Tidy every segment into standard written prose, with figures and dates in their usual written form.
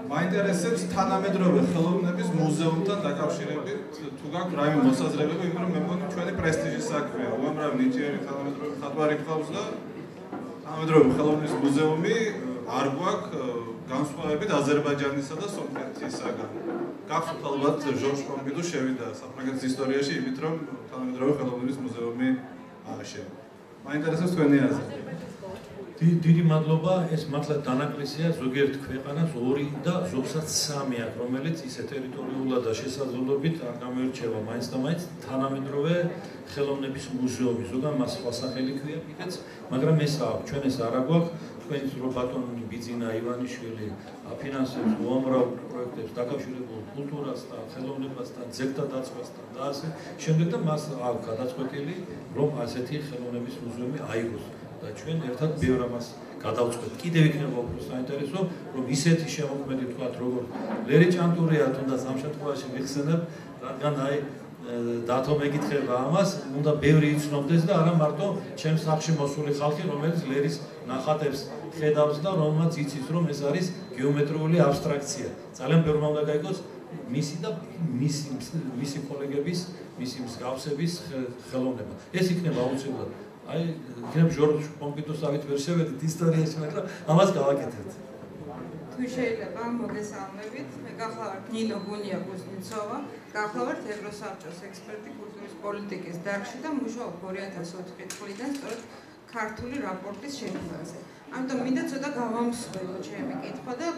მაინტერესებს თანამედროვე ხელოვნების მუზეუმთან დაკავშირებით თუ გაქვთ რაიმე მოსაზრებები, იმიტომ რომ მე მგონი ჩვენი პრესტიჟის საქმეა. უამრავი ნიჭიერი თანამედროვე მხატვარი გყავს და თანამედროვე ხელოვნების მუზეუმი არ გვაქვს განსხვავებით აზერბაიჯანისა და სომხეთისაგან. გახსოვთ ალბათ ჟორჟ პომპიდუ შევიდა საფრანგეთის ისტორიაში იმით, რომ თანამედროვე ხელოვნების მუზეუმი ააშენა. მაინტერესებს თქვენი აზრი. დიდი მადლობა, ეს მართლა დანაკლისია ზოგიერთ ქვეყანას 2 და ზოგსაც 3 აქვს, რომელიც ისე ტერიტორიულად და შესაძლებლობით არ გამოირჩევა მაინც და მაინც თანამედროვე ხელოვნების მუზეუმი, ზოგან მას სხვა სახელი ქვია კიდეც, მაგრამ ეს აქვს, ჩვენ ეს არ აგვაქვს, თქვენს რო ბატონი ბიძინა ივანიშვილი აფინანსებს უამრავ პროექტებს დაკავშირებულ კულტურასთან, ხელოვნებასთან, ძეგლთა დაცვასთან და ასე შემდეგ და მას აქვს გადაწყვეტილი, რომ ასეთი ხელოვნების მუზეუმი აიღოს. და ჩვენ ერთად ბევრ ამას გადავწყვეტ. კიდევ იქნება უფრო საინტერესო, რომ ისეთი შემოქმედი თქვათ, როგორც ლერი ჭანტურია, თუნდაც ამ შემთხვევაში მიხსენებ, რადგან აი დათო მეკითხება ამას, უნდა ბევრი იცნობდეს და არა მარტო ჩემს სახლში მოსული ხალხი, რომელიც ლერის ნახატებს ხედავს და რომელმაც იცის, რომ ეს არის გეომეტრიული აბსტრაქცია. ძალიან ბევრმა უნდა გაიგოს მისი და მისი კოლეგების, მისი მსგავსების ხელოვნება. ეს იქნება აუცილებლად. აი, იქნებ ჟორჟ პომპიდუს ავით ვერ შევედით ისტორიაში, მაგრამ ამას გავაკეთებთ. თუ შეიძლება მოგესალმებით, მე გახლავართ ნინო გუნია კუზნიცოვა, გახლავართ ევროსაბჭოს ექსპერტი კულტურის პოლიტიკის დარგში და მუშაობ 2004 წლიდან სწორედ ქართული რაპორტის შექმნაზე. ამიტომ მინდა ცოტა გავამსხველო ჩემი კითხვა და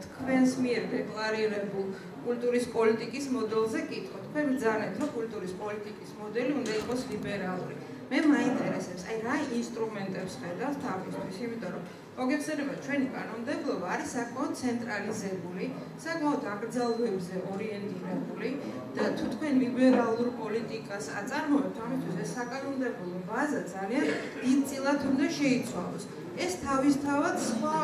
თქვენს მიერ დეკლარირებულ კულტურის პოლიტიკის მოდელზე კითხო. თქვენ ბრძანეთ, რომ კულტურის პოლიტიკის მოდელი უნდა იყოს ლიბერალური. მე მაინტერესებს, აი რა ინსტრუმენტებს ხედავთ თავისთვის, იმიტომ რომ მოგეხსენება ჩვენი კანონმდებლობა არის საკმაოდ ცენტრალიზებული, საკმაოდ აკრძალვებზე ორიენტირებული და თუ თქვენ ლიბერალურ პოლიტიკას აწარმოებთ, ამისთვის ეს საკანონმდებლო ბაზა ძალიან დიდწილად უნდა შეიცვალოს. ეს თავისთავად სხვა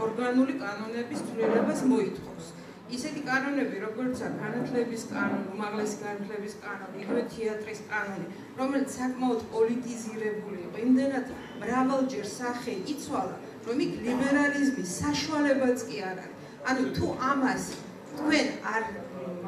ორგანული კანონების ცვლილებას მოითხოვს. ისეთი კანონები, როგორიცაა განათლების კანონი, უმაღლესი განათლების კანონი, იგივე თეატრის კანონი, რომელიც საკმაოდ პოლიტიზირებული იყო, იმდენად მრავალჯერ სახე იცვალა, რომ იქ ლიბერალიზმის საშუალებაც კი არ არის. ანუ თუ ამას თქვენ არ,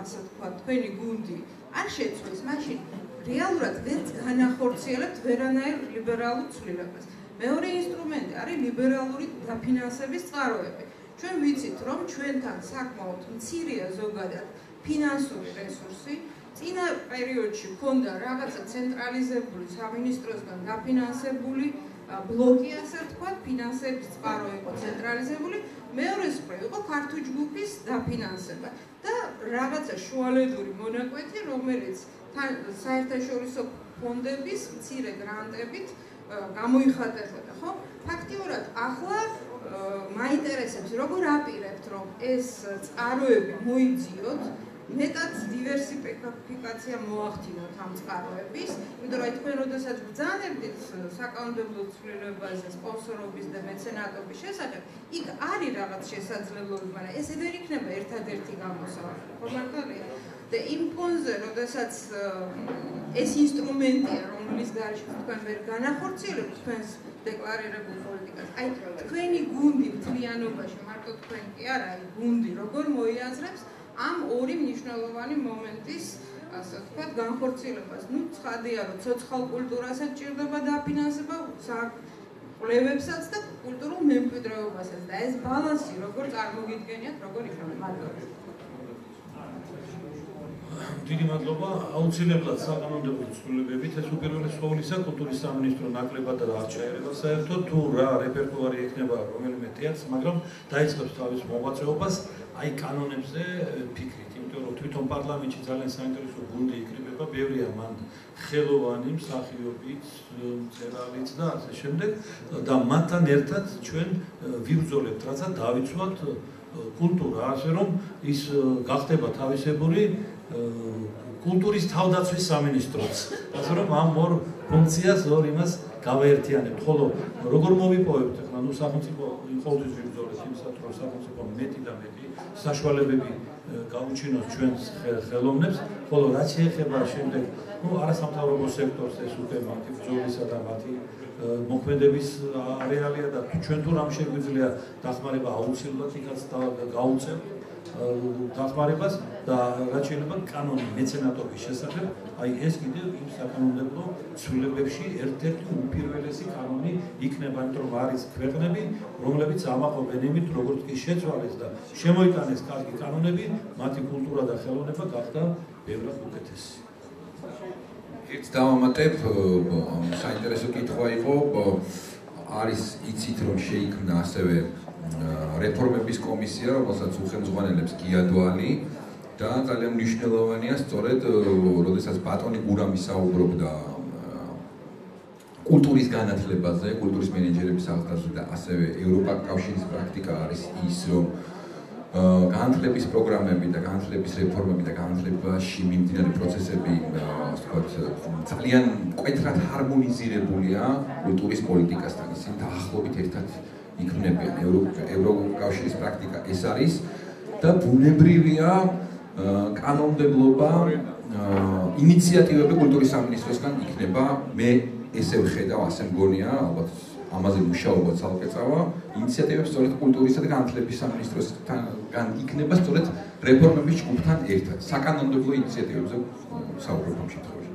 ასე ვთქვათ, თქვენი გუნდი არ შეცვლის, მაშინ რეალურად ვერ განახორციელებთ ვერანაირ ლიბერალურ ცვლილებას. მეორე ინსტრუმენტი არის ლიბერალური დაფინანსების წყაროები. ჩვენ ვიცით, რომ ჩვენთან საკმაოდ მცირეა ზოგადად ფინანსური რესურსი. წინა პერიოდში ჰქონდა რაღაცა ცენტრალიზებული სამინისტროსგან დაფინანსებული ბლოკი, ასე ვთქვათ, ფინანსების წყარო იყო ცენტრალიზებული, მეორე სფერო იყო ქართული ჯგუფის დაფინანსება და რაღაცა შუალედური მონაკვეთი, რომელიც საერთაშორისო ფონდების მცირე გრანტებით გამოიხატებოდა, ხო? ფაქტიურად ახლა მაინტერესებს, როგორ აპირებთ, რომ ეს წყაროები მოიძიოთ, მეტად დივერსიფიკაცია მოახდინოთ ამ წყაროების, იმიტომ რომ თქვენ როდესაც ბრძანებდით საკანონმდებლო ცვლილებაზე, სპონსორობის და მეცენატობის შესახებ, იქ არის რაღაც შესაძლებლობები, მაგრამ ეს ვერ იქნება ერთადერთი გამოსავალი, ხო მართალია? და იმ ფონზე, როდესაც ეს ინსტრუმენტია, რომლის გარშემო თქვენ ვერ განახორციელებთ თქვენს დეკლარირებულ პოლიტიკას, აი თქვენი გუნდი მთლიანობაში, მარტო თქვენ კი არა, აი გუნდი როგორ მოიაზრებს ამ ორი მნიშვნელოვანი მომენტის, ასე ვთქვათ, განხორციელებას. ნუ ცხადია, რომ ცოცხალ კულტურასაც ჭირდება დაფინანსება, კვლევებსაც და კულტურულ მემკვიდრეობასაც და ეს ბალანსი როგორ წარმოგიდგენიათ, როგორ იქნება? მადლობა. დიდი მადლობა. აუცილებლად საკანონმდებლო ცვლილებებით ეს უპირველეს ყოვლისა კულტურის სამინისტრო ნაკლებად არ ჩაერევა საერთოდ თუ რა რეპერტუარი ექნება რომელიმე თეატრს, მაგრამ დაიწყებს თავის მოღვაწეობას აი კანონებზე ფიქრით, იმიტომ რომ თვითონ პარლამენტში ძალიან საინტერესო გუნდი იკრიბება, ბევრია მან ხელოვანი, მსახიობიც, მწერალიც და ასე შემდეგ და მათთან ერთად ჩვენ ვიბრძოლებთ, რაცა დავიცვათ კულტურა, ასე რომ ის გახდება თავისებური კულტურის თავდაცვის სამინისტროც. ასე რომ ამ ორ ფუნქციას ორ იმას გავაერთიანებთ. ხოლო როგორ მოვიპოვებთ ახლა ნუ სახელმწიფო ყოველთვის ვიბრძოლეთ იმისათვის, რომ სახელმწიფო მეტი და მეტი საშუალებები გაუჩინოს ჩვენს ხელოვნებს, ხოლო რაც შეეხება შემდეგ ნუ არასამთავრობო სექტორს ეს უკვე მათი ბრძოლისა და მათი მოქმედების არეალია და ჩვენ თუ რამ შეგვიძლია დახმარება აუცილებლად იქაც გაუწევთ. დახმარებას და რაც შეიძლება კანონი მეცენატობის შესახებ, აი ეს კიდევ იმ საკანონმდებლო ცვლილებებში ერთ-ერთი უპირველესი კანონი იქნება, იმიტომ რომ არის ქვეყნები, რომლებიც ამაყობენ იმით, როგორც კი შეცვალეს და შემოიტანეს კარგი კანონები, მათი კულტურა და ხელოვნება გახდა ბევრად უკეთესი. It's დავამატებ, საინტერესო კითხვა იყო, არის იცით რომ შეიქმნა ასევე რეფორმების კომისია, რომელსაც უხელმძღვანელებს გიადვალი და ძალიან მნიშვნელოვანია სწორედ, როდესაც ბატონი გურამი საუბრობდა კულტურის განათლებაზე, კულტურის მენეჯერების აღზრდაზე და ასევე ევროკავშირის პრაქტიკა არის ის, რომ განათლების პროგრამები და განათლების რეფორმები და განათლებაში მიმდინარე პროცესები, ასე ვთქვათ, ძალიან მკვეთრად ჰარმონიზირებულია კულტურის პოლიტიკასთან, ისინი დაახლოებით ერთად იქნებიან. ევროკავშირის პრაქტიკა ეს არის და ბუნებრივია კანონმდებლობა, ინიციატივები კულტურის სამინისტროსგან იქნება, მე ესე ვხედავ, ასე მგონია, ალბათ ამაზე მუშაობა ცალკეწავა, ინიციატივები სწორედ კულტურისა და განათლების სამინისტროსგან იქნება სწორედ რეფორმების ჯგუფთან ერთად. საკანონმდებლო ინიციატივებზე საუბრობ ამ შემთხვევაში.